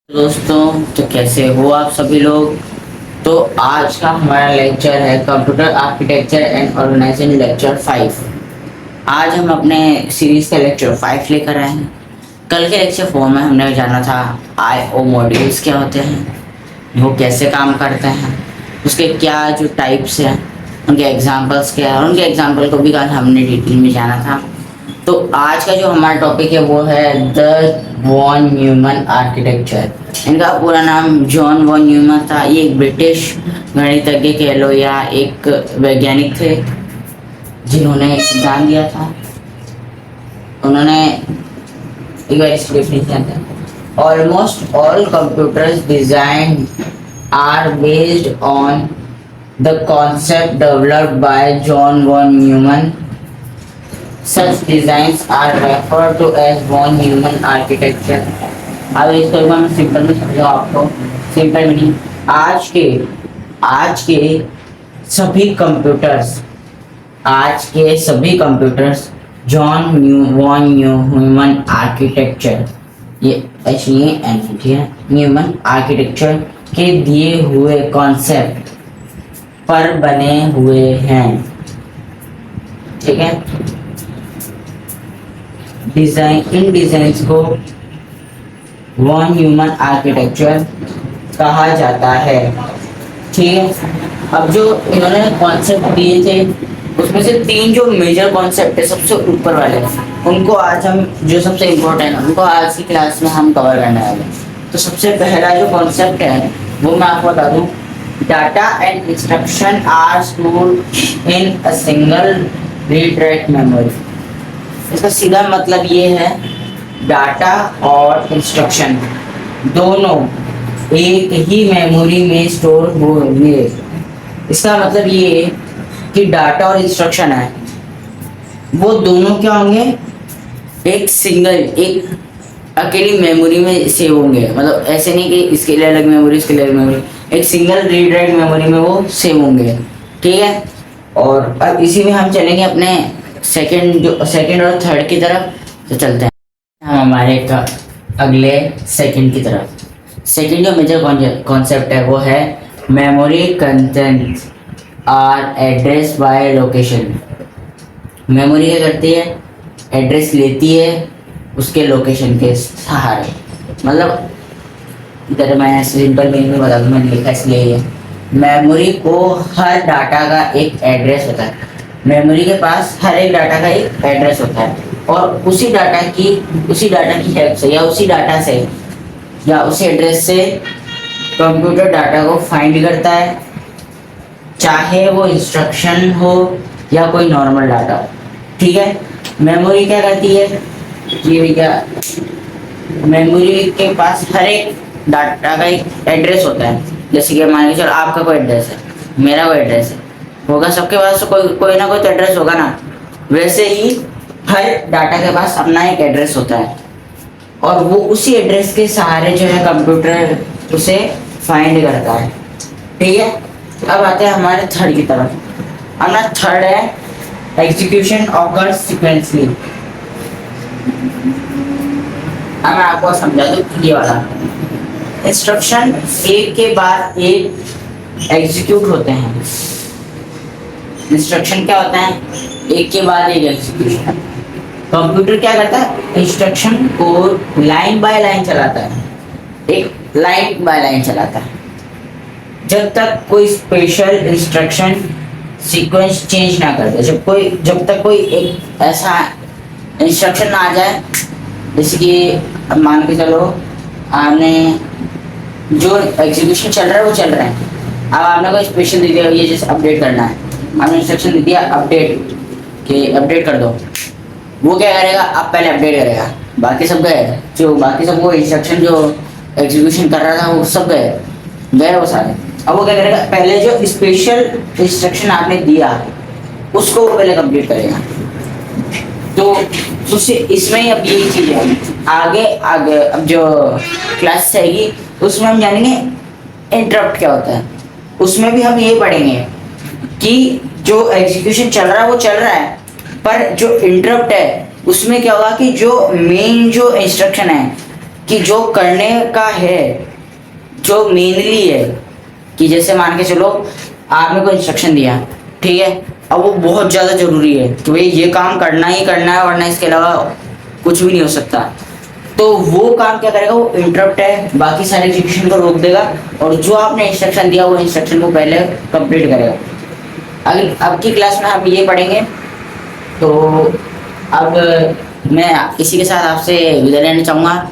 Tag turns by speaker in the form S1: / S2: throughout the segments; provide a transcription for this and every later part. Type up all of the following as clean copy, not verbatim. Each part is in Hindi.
S1: दोस्तों, तो कैसे हो आप सभी लोग। तो आज का हमारा लेक्चर है computer architecture and organisation lecture 5। आज हम अपने सीरीज का लेक्चर 5 लेकर आए हैं। कल के लेक्चर 4 में हमने जाना था आईओ मॉड्यूल्स क्या होते हैं, वो कैसे काम करते हैं, उसके क्या जो टाइप्स हैं, उनके एग्जांपल्स क्या है, और उनके एग्जांपल को भी कल हमने डिटेल में जाना था। तो आज का जो हमारा टॉपिक है वो है द वॉन न्यूमन आर्किटेक्चर। इनका पूरा नाम जॉन वॉन न्यूमन था। ये एक ब्रिटिश गणितज्ञ कह लो या एक वैज्ञानिक थे जिन्होंने एक सिद्धांत दिया था। उन्होंने एक बार इसको definition दिया था, almost all computers design are based on the concept developed by John von Neumann. Such designs are referred to as von Neumann architecture. अब इसको एक बार मैं सिंपल में समझाऊँ आपको। सिंपल मीनिंग, आज के सभी computers John von Neumann architecture, ये एक्चुअली न्यूमन आर्किटेक्चर के दिए हुए कॉन्सेप्ट पर बने हुए हैं। ठीक है, इन डिजाइन्स को वॉन न्यूमन आर्किटेक्चर कहा जाता है। ठीक है, अब जो इन्होंने कॉन्सेप्ट दिए थे उसमें से 3 जो मेजर कॉन्सेप्ट है सबसे ऊपर वाले, उनको आज हम जो सबसे इम्पोर्टेंट है उनको आज की क्लास में हम कवर करने वाले हैं। तो सबसे पहला जो कॉन्सेप्ट है वो मैं आपको बता दूं, data and instruction are stored in a single read write memory. इसका सीधा मतलब ये है, डाटा और इंस्ट्रक्शन दोनों एक ही मेमोरी में स्टोर होंगे। इसका मतलब ये है कि डाटा और इंस्ट्रक्शन है वो दोनों क्या होंगे, एक अकेली मेमोरी में सेव होंगे। मतलब ऐसे नहीं कि इसके लिए अलग मेमोरी, इसके लिए अलग मेमोरी, एक सिंगल रीड राइट मेमोरी में वो सेव होंगे। ठीक है, और अब इसी में हम चलेंगे अपने सेकंड और थर्ड की तरफ। तो चलते हैं हम हमारे अगले सेकंड की तरफ। सेकंड जो मेजर कॉन्सेप्ट है वो है memory content are address by location. Memory क्या करती है, एड्रेस लेती है उसके लोकेशन के सहारे। मतलब इधर मैं सिंपल मीनिंग में बता दूं, मैंने लिखा इसलिए ये, मेमोरी को हर डाटा का एक एड्रेस होता है। मेमोरी के पास हर एक डाटा का एक एड्रेस होता है और उसी डाटा की हेल्प से या उसी एड्रेस से कंप्यूटर डाटा को फाइंड करता है, चाहे वो इंस्ट्रक्शन हो या कोई नॉर्मल डाटा हो। ठीक है, मेमोरी क्या करती है, ये भी क्या, मेमोरी के पास हर एक डाटा का एक एड्रेस होता है। जैसे कि मान लीजिए चलो आपका कोई एड्रेस है, मेरा कोई एड्रेस है, होगा सबके पास तो कोई ना कोई तो एड्रेस होगा ना। वैसे ही हर डाटा के पास अपना एक एड्रेस होता है और वो उसी एड्रेस के सहारे जो है कंप्यूटर उसे फाइंड करता है। ठीक है, अब आते हैं हमारे थर्ड की तरफ। हमारा थर्ड है एग्जीक्यूशन ऑकर्स सीक्वेंसली। अब मैं आपको समझा दूं, ये वाला इंस्ट्रक्शन एक के बाद एक एग्जीक्यूट होते हैं। इंस्ट्रक्शन क्या होता है, एक के बाद एक एग्जीक्यूशन। कंप्यूटर क्या करता है, इंस्ट्रक्शन को लाइन बाय लाइन चलाता है, एक लाइन बाय लाइन चलाता है जब तक कोई स्पेशल इंस्ट्रक्शन सीक्वेंस चेंज ना कर दे। जब तक कोई एक ऐसा इंस्ट्रक्शन ना आ जाए, जैसे कि अब मान के चलो आपने जो एग्जीक्यूशन चल रहा है वो चल रहा है, अब आपने कोई स्पेशल दे दिया, ये जैसे अपडेट करना है, आपने इंस्ट्रक्शन दे दिया अपडेट कर दो। वो क्या करेगा, आप पहले अपडेट करेगा, बाकी सब गए, जो बाकी सब वो इंस्ट्रक्शन जो एग्जीक्यूशन कर रहा था वो सब गए वो सारे। अब वो क्या करेगा, पहले जो स्पेशल इंस्ट्रक्शन आपने दिया उसको वो पहले कंप्लीट करेगा। तो उससे इसमें ही अब यही चीज़ है। आगे अब जो क्लास आएगी उसमें हम जानेंगे इंटरप्ट क्या होता है। उसमें भी हम ये पढ़ेंगे कि जो एग्जीक्यूशन चल रहा है वो चल रहा है, पर जो इंटरप्ट है उसमें क्या होगा कि जो मेन जो इंस्ट्रक्शन है कि जो करने का है, जो मेनली है, कि जैसे मान के चलो आपने कोई इंस्ट्रक्शन दिया, ठीक है, अब वो बहुत ज़्यादा ज़रूरी है कि भाई ये काम करना ही करना है, वरना इसके अलावा कुछ भी नहीं हो सकता, तो वो काम क्या करेगा, वो इंटरप्ट है, बाकी सारे एग्जीक्यूशन को रोक देगा, और जो आपने इंस्ट्रक्शन दिया वो इंस्ट्रक्शन को पहले कंप्लीट करेगा। अगली अब की क्लास में हम ये पढ़ेंगे। तो अब मैं इसी के साथ आपसे विदा लेना चाहूँगा।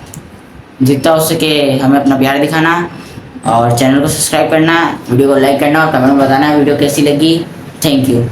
S1: जितना हो सके हमें अपना प्यार दिखाना, और चैनल को सब्सक्राइब करना, वीडियो को लाइक करना, और कमेंट में बताना वीडियो कैसी लगी। Thank you.